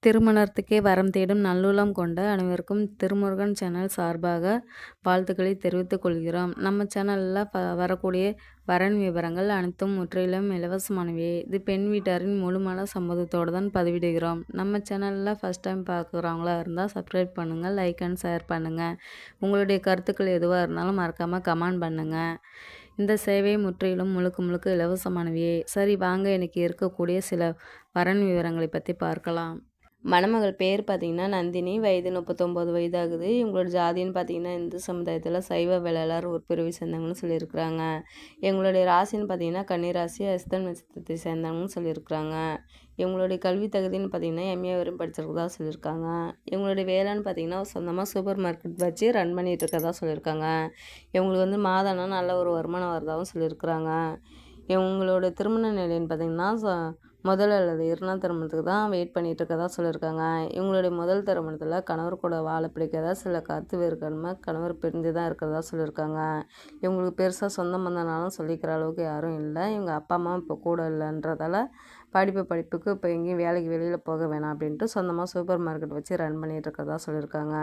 திருமணத்துக்கே வரம் தேடும் நல்லுள்ளம் கொண்ட அனைவருக்கும் திருமுருகன் சேனல் சார்பாக வாழ்த்துக்களை தெரிவித்துக் கொள்கிறோம். நம்ம சேனலில் வரக்கூடிய வரன் விவரங்கள் அனைத்தும் முற்றிலும் இலவசமானவை. இது பெண் வீட்டாரின் முழுமான சம்மதத்தோடு தான் பதிவிடுகிறோம். நம்ம சேனலில் ஃபஸ்ட் டைம் பார்க்குறவங்களா இருந்தால் சப்ஸ்கிரைப் பண்ணுங்கள், லைக் அண்ட் ஷேர் பண்ணுங்கள். உங்களுடைய கருத்துக்கள் எதுவாக இருந்தாலும் மறக்காமல் கமெண்ட் பண்ணுங்கள். இந்த சேவை முற்றிலும் முழுக்க இலவசமானவையே. சரி, வாங்க இன்னைக்கு இருக்கக்கூடிய சில வரன் விவரங்களை பற்றி பார்க்கலாம். மணமகள் பேர் பார்த்திங்கன்னா நந்தினி, வயது 39 வயதாகுது. இவங்களோட ஜாதின்னு பார்த்திங்கன்னா இந்து சமுதாயத்தில் சைவ வேளாளர் ஒரு பிரிவை சேர்ந்தவங்கன்னு சொல்லியிருக்கிறாங்க. எங்களுடைய ராசின்னு பார்த்திங்கன்னா கன்னிராசி, அஸ்தம் நட்சத்திரத்தை சேர்ந்தவங்கன்னு சொல்லியிருக்கிறாங்க. இவங்களுடைய கல்வி தகுதின்னு பார்த்திங்கன்னா எம்ஏ வரையும் படிச்சிருக்கதா சொல்லியிருக்காங்க. இவங்களுடைய வேலைன்னு பார்த்திங்கன்னா சொந்தமாக சூப்பர் மார்க்கெட் வச்சு ரன் பண்ணிகிட்டு இருக்கதா சொல்லியிருக்காங்க. இவங்களுக்கு மாதம்னா நல்ல ஒரு வருமானம் வரதாகவும் சொல்லியிருக்கிறாங்க. இவங்களோட திருமண நிலைன்னு பார்த்திங்கன்னா முதல் அல்லது இரண்டாம் திருமணத்துக்கு தான் வெயிட் பண்ணிகிட்டு இருக்கதா சொல்லியிருக்காங்க. இவங்களுடைய முதல் திருமணத்தில் கணவர் கூட வாழ பிடிக்காத சில கருத்து வேறுகாரணமாக கணவர் பிரிஞ்சு தான் இருக்கிறதா சொல்லியிருக்காங்க. இவங்களுக்கு பெருசாக சொந்த பந்தனாலும் சொல்லிக்கிற அளவுக்கு யாரும் இல்லை. இவங்க அப்பா அம்மா இப்போ கூட இல்லைன்றதால படிப்புக்கு இப்போ எங்கேயும் வேலைக்கு வெளியில் போக வேணாம் அப்படின்ட்டு சொந்தமாக சூப்பர் மார்க்கெட் வச்சு ரன் பண்ணிகிட்டு இருக்கிறதா சொல்லியிருக்காங்க.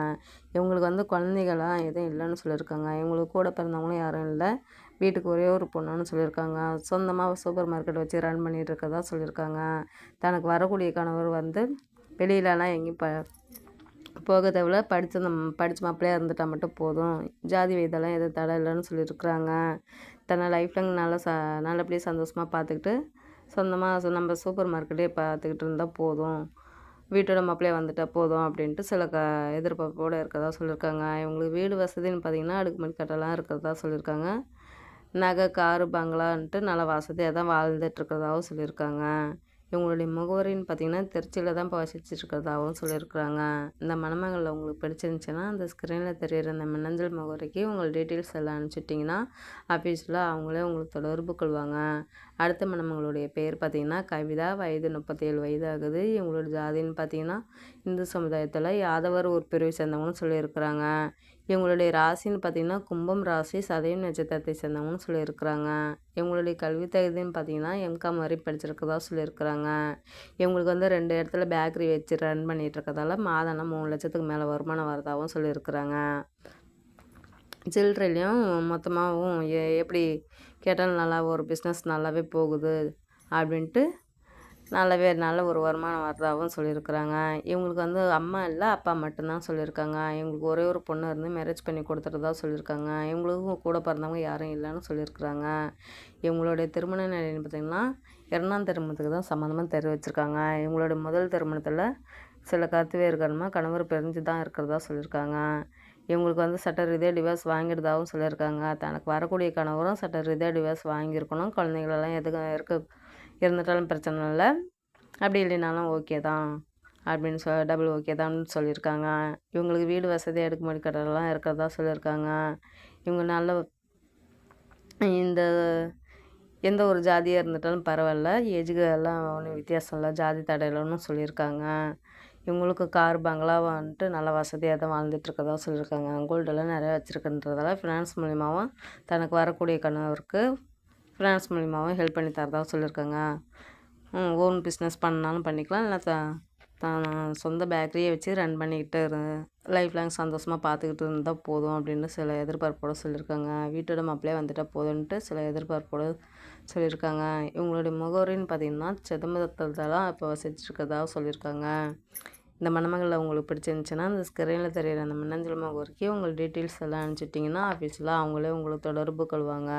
இவங்களுக்கு குழந்தைகளாம் எதுவும் இல்லைன்னு சொல்லியிருக்காங்க. இவங்களுக்கு கூட பிறந்தவங்களும் யாரும் இல்லை. வீட்டுக்கு ஒரே ஒரு பொண்ணுன்னு சொல்லியிருக்காங்க. சொந்தமாக சூப்பர் மார்க்கெட் வச்சு ரன் பண்ணிகிட்டு இருக்கதா சொல்லியிருக்காங்க. தனக்கு வரக்கூடிய கணவர் வெளியிலலாம் எங்கேயும் போக தேவையில்ல, படித்த மாப்பிள்ளையாக இருந்துட்டால் மட்டும் போதும், ஜாதி வயதெல்லாம் எதுவும் தடை இல்லைன்னு சொல்லியிருக்கிறாங்க. தன்னை லைஃப் லாங் நல்லபடியாக சந்தோஷமாக பார்த்துக்கிட்டு சொந்தமாக நம்ம சூப்பர் மார்க்கெட்டே பார்த்துக்கிட்டு இருந்தால் போதும், வீட்டோட மாப்பிள்ளையாக வந்துட்டால் போதும் அப்படின்ட்டு சில எதிர்பார்ப்போடு இருக்கிறதா சொல்லியிருக்காங்க. இவங்களுக்கு வீடு வசதின்னு பார்த்திங்கன்னா அடுக்குமாடி கட்டெல்லாம் இருக்கிறதா சொல்லியிருக்காங்க. நகை, காரு, பங்களான்ட்டு நல்லா வசதியாக தான் வாழ்ந்துட்டுருக்கிறதாகவும் சொல்லியிருக்காங்க. இவங்களுடைய முகவரின்னு பார்த்திங்கன்னா திருச்சியில் தான் இப்போ வசிச்சுட்ருக்கிறதாகவும் சொல்லியிருக்கிறாங்க. இந்த மணமகளில் உங்களுக்கு பிடிச்சிருந்துச்சின்னா அந்த ஸ்க்ரீனில் தெரிகிற இந்த மின்னஞ்சல் முகவரிக்கு உங்கள் டீட்டெயில்ஸ் எல்லாம் அனுப்பிச்சிட்டிங்கன்னா ஆஃபீஸில் அவங்களே உங்களுக்கு தொடர்பு கொள்வாங்க. அடுத்த மணமகளுடைய பேர் பார்த்திங்கன்னா கவிதா, வயது 37 வயதாகுது. இவங்களோட ஜாதின்னு பார்த்திங்கன்னா இந்து சமுதாயத்தில் யாதவர் ஒரு பிரிவை சேர்ந்தவங்கன்னு சொல்லியிருக்கிறாங்க. இவங்களுடைய ராசின்னு பார்த்திங்கன்னா கும்பம் ராசி, சதயம் நட்சத்திரத்தை சேர்ந்தவங்கன்னு சொல்லியிருக்கிறாங்க. இவங்களுடைய கல்வி தகுதின்னு பார்த்திங்கன்னா எம்காம் வரை படிச்சிருக்கதா சொல்லியிருக்கிறாங்க. இவங்களுக்கு 2 இடத்துல பேக்கரி வச்சு ரன் பண்ணிகிட்ருக்கதால மாதம்னா 3 லட்சத்துக்கு மேலே வருமானம் வரதாகவும் சொல்லியிருக்கிறாங்க. சில்லறையிலையும் மொத்தமாகவும் எப்படி கேட்டாலும் நல்லா ஒரு பிஸ்னஸ் நல்லாவே போகுது அப்படின்ட்டு நல்ல ஒரு வருமானம் வரதாகவும் சொல்லியிருக்கிறாங்க. இவங்களுக்கு அம்மா இல்லை, அப்பா மட்டும்தான் சொல்லியிருக்காங்க. இவங்களுக்கு ஒரே ஒரு பொண்ணு இருந்து மேரேஜ் பண்ணி கொடுத்துறதா சொல்லியிருக்காங்க. இவங்களுக்கும் கூட பிறந்தவங்க யாரும் இல்லைன்னு சொல்லியிருக்கிறாங்க. இவங்களுடைய திருமண நிலைன்னு பார்த்திங்கன்னா 2ஆம் திருமணத்துக்கு தான் சம்மந்தமாக தெரிவிச்சிருக்காங்க. இவங்களுடைய முதல் திருமணத்தில் சில கருத்து வேறுகாரணமாக கணவர் பிரிஞ்சு தான் இருக்கிறதா சொல்லியிருக்காங்க. இவங்களுக்கு சட்ட ரீதியாக டிவோர்ஸ் வாங்கிடுதாகவும் சொல்லியிருக்காங்க. தனக்கு வரக்கூடிய கணவரும் சட்ட ரீதியாக டிவோர்ஸ் வாங்கியிருக்கணும். குழந்தைங்களெல்லாம் எதுக்கும் இருந்துட்டாலும் பிரச்சனை இல்லை, அப்படி இல்லைனாலும் ஓகே தான் அப்படின்னு டபுள் ஓகே தான் சொல்லியிருக்காங்க. இவங்களுக்கு வீடு வசதி அடுக்குமாடி கட்டடெல்லாம் இருக்கிறதா சொல்லியிருக்காங்க. இவங்க நல்ல இந்த எந்த ஒரு ஜாதியாக இருந்துட்டாலும் பரவாயில்ல, ஏஜுக்கு எல்லாம் ஒன்றும் வித்தியாசம் இல்லை, ஜாதி தடையிலன்னு சொல்லியிருக்காங்க. இவங்களுக்கு கார், பங்களா நல்ல வசதியாக தான் வாழ்ந்துட்டுருக்கதா சொல்லியிருக்காங்க. கோல்டெல்லாம் நிறையா வச்சுருக்குன்றதால ஃபினான்ஸ் மூலிமாவும் தனக்கு வரக்கூடிய கணவருக்கு ஃபினான்ஸ் மூலிமாவும் ஹெல்ப் பண்ணி தரதாக சொல்லியிருக்காங்க. ஓன் பிஸ்னஸ் பண்ணாலும் பண்ணிக்கலாம், இல்லை தான் சொந்த பேக்கரியை வச்சு ரன் பண்ணிக்கிட்டு லைஃப் லாங் சந்தோஷமாக பார்த்துக்கிட்டு இருந்தால் போதும் அப்படின்னு சில எதிர்பார்ப்போடு சொல்லியிருக்காங்க. வீட்டோட மாப்பிள்ளையே வந்துட்டால் போதுன்ட்டு சில எதிர்பார்ப்போடு சொல்லியிருக்காங்க. இவங்களுடைய முகவரின்னு பார்த்திங்கன்னா சிதம்பரத்தில் தான் இப்போ வசிச்சுருக்கதாக சொல்லியிருக்காங்க. இந்த மணமகளில் உங்களுக்கு பிடிச்சிருந்துச்சின்னா அந்த ஸ்க்ரீனில் தெரியிற அந்த மின்னஞ்சல் முகவரிக்கு உங்கள் டீட்டெயில்ஸ் எல்லாம் அனுப்பிச்சிட்டிங்கன்னா ஆஃபீஸில் அவங்களே உங்களுக்கு தொடர்பு கொள்வாங்க.